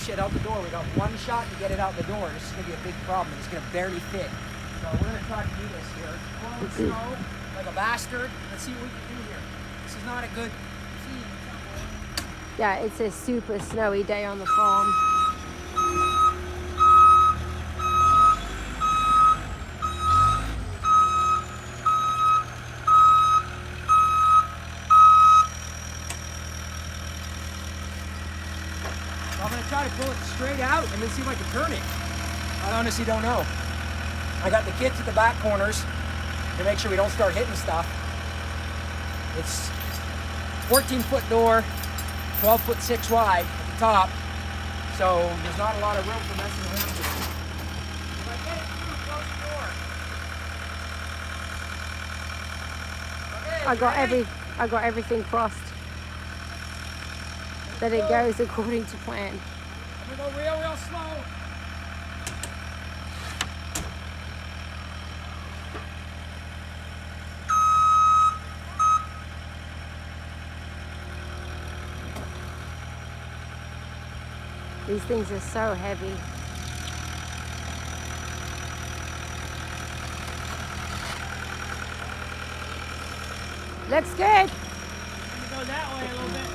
shed out the door. We got one shot to get it out the door. This is going to be a big problem. It's going to barely fit. So we're going to try to do this here. Blowing snow like a bastard. Let's see what we can do here. This is not a good scene. Yeah, it's a super snowy day on the farm. I'm going to try to pull it straight out and then see if I can turn it. I honestly don't know. I got the kits at the back corners to make sure we don't start hitting stuff. It's 14-foot door, 12-foot 6 wide at the top, so there's not a lot of room for messing around with it. If I get it through, close the door. Okay, I got everything crossed. That it goes according to plan. I'm gonna go real slow. These things are so heavy. Looks good. Let me go that way a little bit.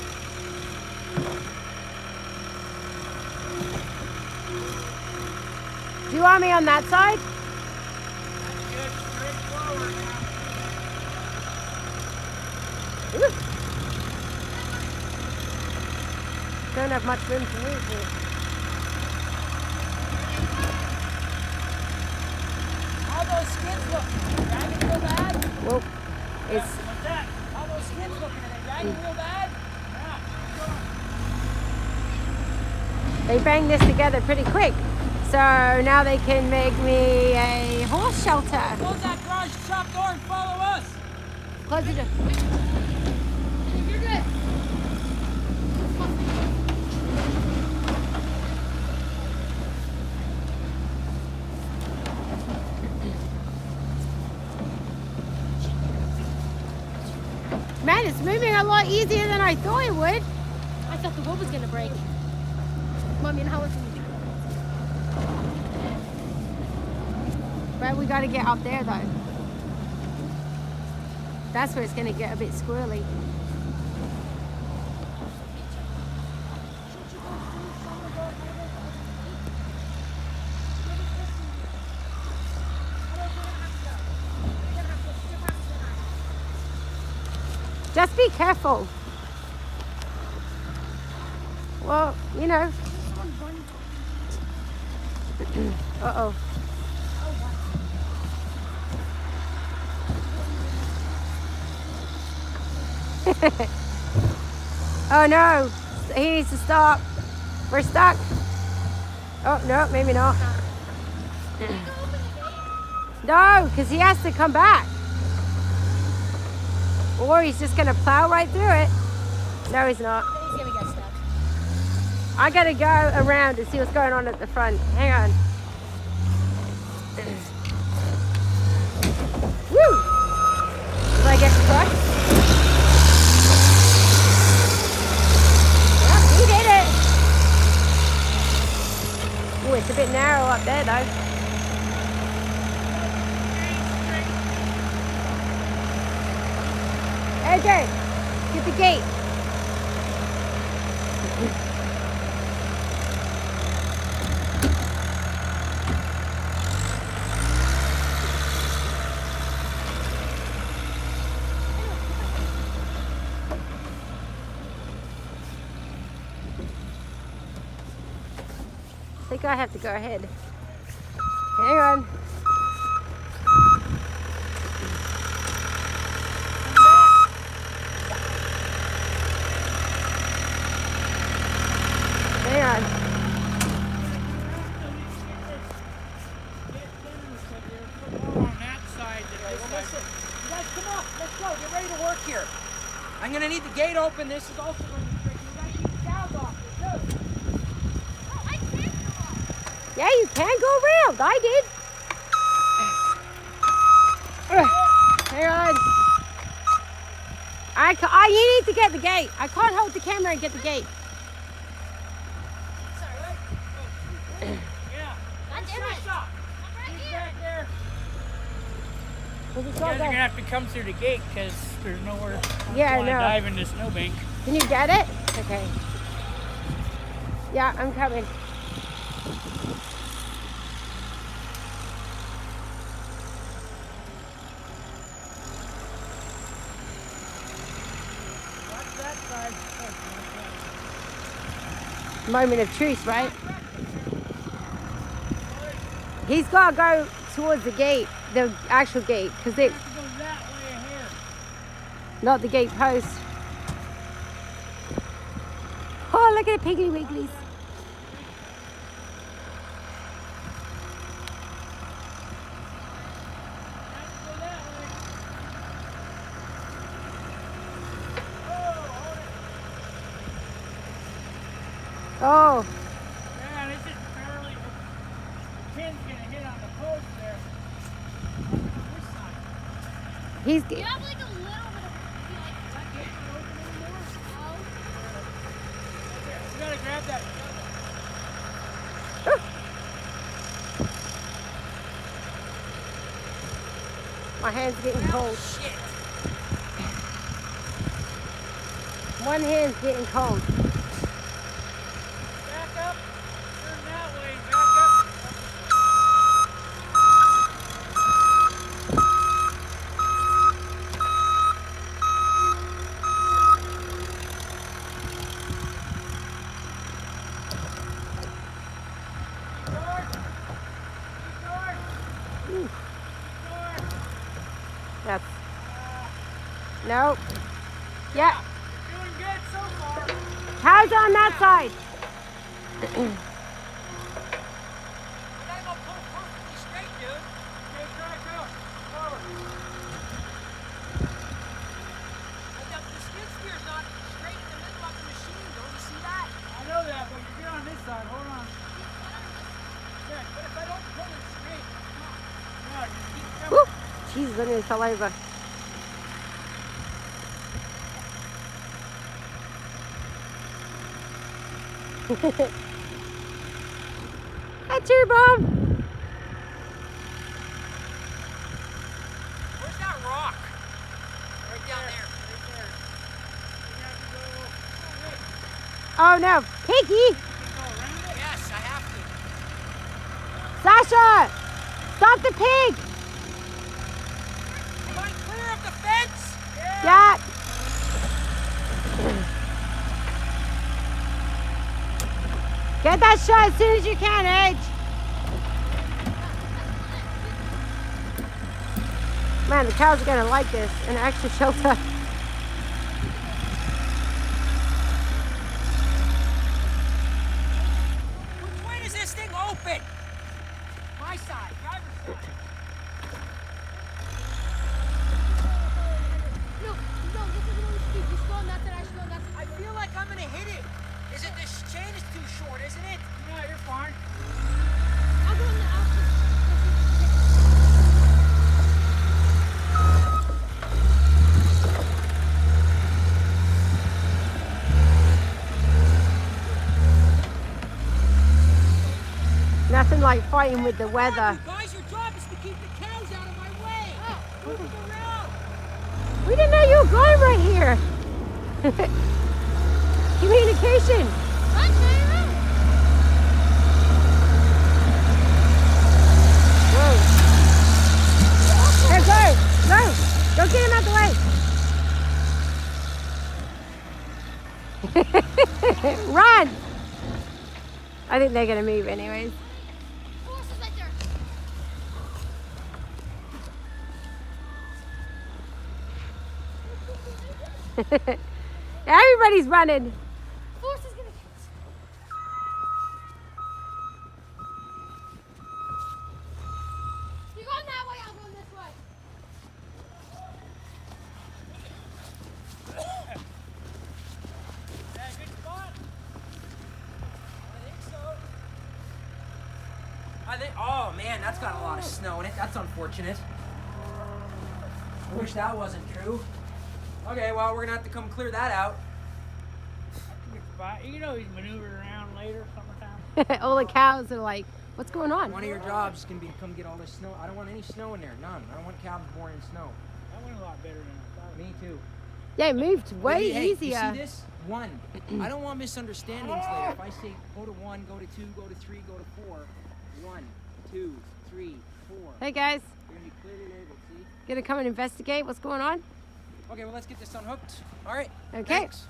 Do you want me on that side? That's good. Straight forward now. Ooh. Don't have much room to move here. How those skids look? Dragging real bad? Well, it's What's that? How those skids looking? Are they dragging real bad? they bang this together pretty quick. So now they can make me a horse shelter. Close that garage shop door and follow us. Close the door. You're good. Man, it's moving a lot easier than I thought it would. I thought the wood was gonna break. Mommy, and how is it? But we got to get up there though. That's where it's going to get a bit squirrely. Just be careful. Well, you know. Uh-oh. Oh no, he needs to stop. We're stuck. Oh no, maybe not. No, because he has to come back. Or he's just gonna plow right through it. No, he's not. He's gonna get stuck. I gotta go around and see what's going on at the front. Hang on. Woo! Did I get stuck? Yeah, he did it. Oh, it's a bit narrow up there though. AJ, get the gate. I think I have to go ahead. Hang on. Hang on. On that side than this You side. guys, come on, let's go. Get ready to work here. I'm gonna need the gate open. This is also going to be tricky. You guys keep the cows off here too. Yeah, you can go around. I did. Hang on. You need to get the gate. I can't hold the camera and get the gate. Damn it. Stop. I'm right He's here. back there. Where's the You dog guys are go? gonna have to come through the gate because there's nowhere Yeah, I to know. dive in the snowbank. Can you get it? Okay. Yeah, I'm coming. Watch that side. Moment of truth, right? He's got to go towards the gate, the actual gate, because You it, have to go that way ahead. not the gate post. Oh, look at the Piggly Wigglies. You have to go that way. Oh, Yeah, this is barely. The pin's gonna hit on the post there. On this side. he's, You have like a little bit of That gate not open anymore? no. Okay, we gotta grab that. my hand's getting cold. Shit. One hand's getting cold. Back up. Turn that way. Back up. Keep going. Keep going. Ooh, Keep going. that's, nope. Yeah, You're doing good so far. how's on that side? I gotta go pull perfectly straight, dude. Okay, try to go. Forward. The skid steer's not straight in the middle of the machine. Don't you see that? I know that, but you're good on this side. Hold on. Yeah, But if I don't pull it straight, no, just keep coming. Woo! Jesus, I nearly fell over. Hi, Cheer Bob. where's that rock? Right down there. Right there. You have to go. Oh, wait. Oh no, Piggy! You can go around it. Yes, I have to. Sasha! Stop the pig! Am I clear of the fence? Yeah. Get that shot as soon as you can, Edge. Man, the cows are gonna like this. An extra shelter. Which way does this thing open? My side, driver's side. No, this isn't on the street. You should go on that side, I should go on that I side. feel like I'm gonna hit it. Is it this chain is too short, isn't it? No, you're fine. I'll go on the outside. Nothing like fighting with the weather. You guys, your job is to keep the cows out of my way. Move them around. We didn't know you were going right here. Communication. Run, Tyra. Whoa. Hey, go. Go. Go get him out the way. Run. I think they're going to move anyways. Horse is right there. Everybody's running. Horse is gonna. You're going that way. I'm going this way. Is that a good spot? I think so. Oh man, that's got a lot of snow in it. That's unfortunate. I wish that wasn't true. Okay, well, we're gonna have to come clear that out. That's a good spot. You can always maneuver around later summertime. All the cows are like What's going on? One of your jobs can be come get all this snow. I don't want any snow in there. None. I don't want calves born in snow. That went a lot better than I thought. Me too. Yeah, it moved way Hey, easier. You see this? 1. I don't want misunderstandings later. If I say go to 1, go to 2, go to 3, go to 4. 1, 2, 3, 4. Hey guys, You're gonna be clearly labeled. See? gonna come and investigate what's going on? Okay, well let's get this unhooked. All right. Okay. Thanks.